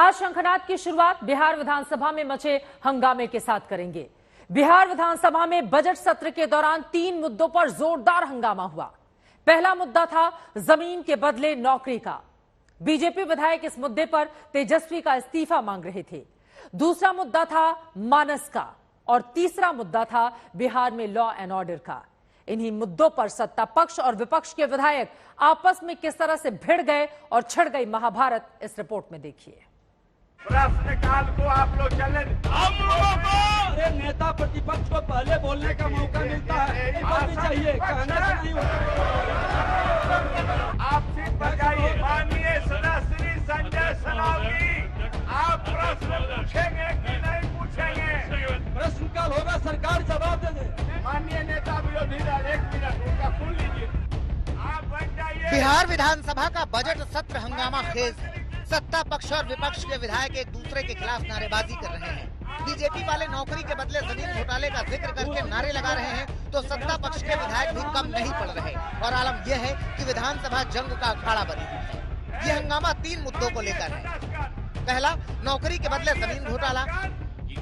आज शंखनाद की शुरुआत बिहार विधानसभा में मचे हंगामे के साथ करेंगे। बिहार विधानसभा में बजट सत्र के दौरान 3 मुद्दों पर जोरदार हंगामा हुआ। पहला मुद्दा था जमीन के बदले नौकरी का। बीजेपी विधायक इस मुद्दे पर तेजस्वी का इस्तीफा मांग रहे थे। दूसरा मुद्दा था मानस का और तीसरा मुद्दा था बिहार में लॉ एंड ऑर्डर का। इन्हीं मुद्दों पर सत्ता पक्ष और विपक्ष के विधायक आपस में किस तरह से भिड़ गए और छिड़ गई महाभारत, इस रिपोर्ट में देखिए। प्रश्नकाल को आप लोग चले, हम लोगों को नेता प्रतिपक्ष को पहले बोलने का मौका मिलता है, भी चाहिए कहना चाहिए। आप सीट पर जाइए। माननीय सदस्य संजय सलावगी, आप प्रश्न पूछेंगे कि नहीं पूछेंगे? प्रश्नकाल होगा, सरकार जवाब दे दे। माननीय नेता विरोधी दल, 1 मिनट उनका सुन लीजिए। आप बन जाइए। बिहार विधानसभा का बजट सत्र हंगामा खेज है। सत्ता पक्ष और विपक्ष के विधायक एक दूसरे के खिलाफ नारेबाजी कर रहे हैं। बीजेपी वाले नौकरी के बदले जमीन घोटाले का जिक्र करके नारे लगा रहे हैं, तो सत्ता पक्ष के विधायक भी कम नहीं पड़ रहे। और आलम यह है कि विधानसभा जंग का अखाड़ा बनी हुई है। ये हंगामा 3 मुद्दों को लेकर है। पहला, नौकरी के बदले जमीन घोटाला।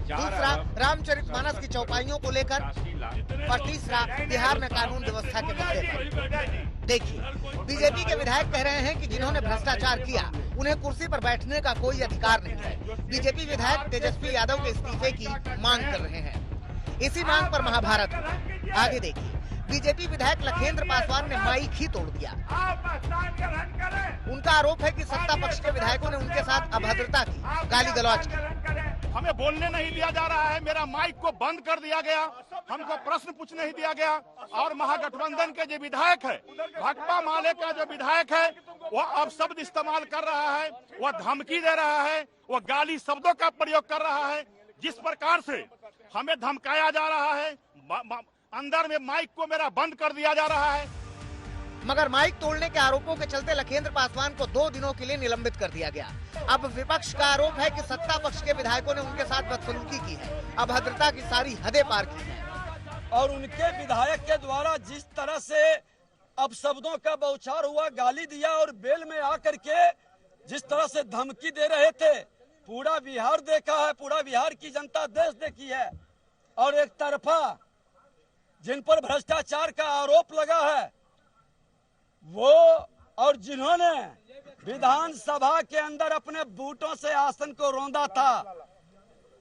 दूसरा, रामचरितमानस की चौपाइयों को लेकर। और तीसरा, बिहार में कानून व्यवस्था के मुद्दे पर। देखिए, बीजेपी के विधायक कह रहे हैं कि जिन्होंने भ्रष्टाचार किया उन्हें कुर्सी पर बैठने का कोई अधिकार नहीं है। बीजेपी विधायक तेजस्वी यादव के इस्तीफे की मांग कर रहे हैं। इसी मांग पर महाभारत हुआ। आगे देखिए, बीजेपी विधायक लखेंद्र पासवान ने माइक ही तोड़ दिया। उनका आरोप है कि सत्ता पक्ष के विधायकों ने उनके साथ अभद्रता की, गाली गलौज की। हमें बोलने नहीं दिया जा रहा है, मेरा माइक को बंद कर दिया गया, हमको प्रश्न पूछने नहीं दिया गया। और महागठबंधन के जो विधायक है, भाकपा माले का जो विधायक है, वो अब शब्द इस्तेमाल कर रहा है, वह धमकी दे रहा है, वह गाली शब्दों का प्रयोग कर रहा है। जिस प्रकार से हमें धमकाया जा रहा है, अंदर में माइक को मेरा बंद कर दिया जा रहा है। मगर माइक तोड़ने के आरोपों के चलते लखेंद्र पासवान को 2 दिनों के लिए निलंबित कर दिया गया। अब विपक्ष का आरोप है कि सत्ता पक्ष के विधायकों ने उनके साथ बदसलूकी की है, अभद्रता की सारी हदें पार की है। और उनके विधायक के द्वारा जिस तरह से अब शब्दों का बौछार हुआ, गाली दिया और बेल में आकर के जिस तरह से धमकी दे रहे थे, पूरा बिहार देखा है, पूरा बिहार की जनता देश देखी है। और एक तरफा जिन पर भ्रष्टाचार का आरोप लगा है वो, और जिन्होंने विधानसभा के अंदर अपने बूटों से आसन को रौंदा था,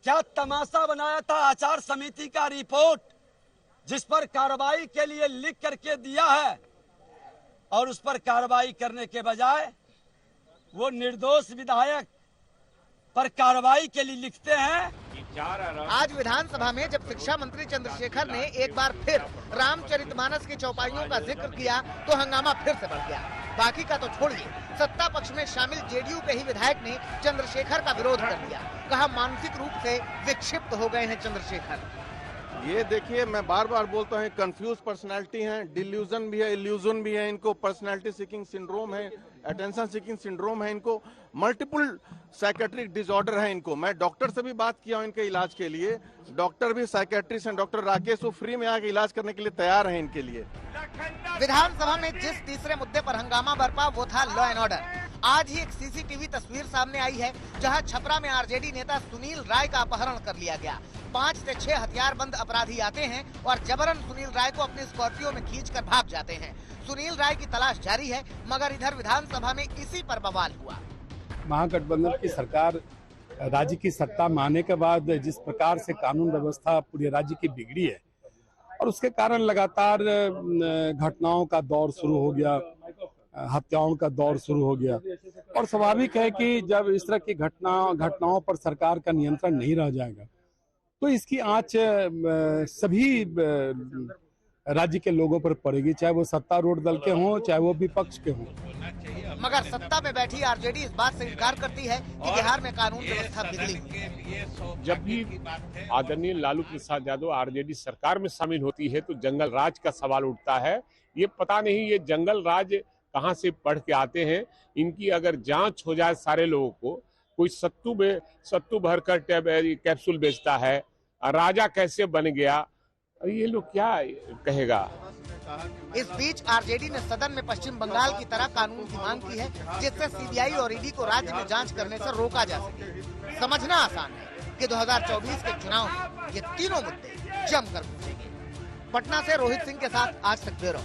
क्या तमाशा बनाया था। आचार समिति का रिपोर्ट जिस पर कार्रवाई के लिए लिख करके दिया है, और उस पर कार्रवाई करने के बजाय वो निर्दोष विधायक पर कार्रवाई के लिए लिखते हैं। आज विधानसभा में जब शिक्षा मंत्री चंद्रशेखर ने एक बार फिर रामचरितमानस की चौपाइयों का जिक्र किया तो हंगामा फिर से बढ़ गया। बाकी का तो छोड़िए, सत्ता पक्ष में शामिल जेडीयू के ही विधायक ने चंद्रशेखर का विरोध कर दिया। कहा, मानसिक रूप से विक्षिप्त हो गए हैं चंद्रशेखर। ये देखिए, मैं बार बार बोलता हूँ, कंफ्यूज पर्सनालिटी है, डिल्यूजन भी है, इल्यूजन भी है, इनको पर्सनालिटी सीकिंग सिंड्रोम है, अटेंशन सीकिंग सिंड्रोम है, इनको मल्टीपल साइकेट्रिक डिसऑर्डर है इनको। मैं डॉक्टर से भी बात किया हूं इनके इलाज के लिए। डॉक्टर भी साइकेट्रिस्ट हैं, डॉक्टर राकेश, वो फ्री में आके इलाज करने के लिए तैयार हैं इनके लिए। विधानसभा में जिस तीसरे मुद्दे पर हंगामा बरपा वो था लॉ एंड ऑर्डर। आज ही एक सीसीटीवी तस्वीर सामने आई है जहां छपरा में आरजेडी नेता सुनील राय का अपहरण कर लिया गया। 5 से 6 हथियारबंद अपराधी आते हैं और जबरन सुनील राय को अपने स्कॉर्पियो में खींचकर भाग जाते हैं। सुनील राय की तलाश जारी है, मगर इधर विधानसभा में इसी पर बवाल हुआ। महागठबंधन की सरकार राज्य की सत्ता में आने के बाद जिस प्रकार से कानून व्यवस्था पूरे राज्य की बिगड़ी है, और उसके कारण लगातार घटनाओं का दौर शुरू हो गया, हत्याओं का दौर शुरू हो गया। और स्वाभाविक है कि जब इस तरह की घटनाओं पर सरकार का नियंत्रण नहीं रह जाएगा तो इसकी आंच सभी राज्य के लोगों पर पड़ेगी, चाहे वो सत्तारूढ़ दल के हों, चाहे वो विपक्ष के हों। मगर सत्ता में बैठी आरजेडी इस बात से इनकार करती है कि बिहार में कानून व्यवस्था बिगड़ी है। जब भी आदरणीय लालू प्रसाद यादव आरजेडी सरकार में शामिल होती है तो जंगल राज का सवाल उठता है। ये पता नहीं ये जंगल राज कहां से पढ़ के आते हैं। इनकी अगर जांच हो जाए सारे लोगों को, कोई सत्तू भरकर कैप्सूल बेचता है, राजा कैसे बन गया, अब ये लोग क्या कहेगा। इस बीच आरजेडी ने सदन में पश्चिम बंगाल की तरह कानून की मांग की है, जिससे सीबीआई और ईडी को राज्य में जांच करने से रोका जा सके। समझना आसान है कि 2024 के चुनाव में ये तीनों मुद्दे जमकर पूछेंगे। पटना से रोहित सिंह के साथ आज तक ब्यूरो।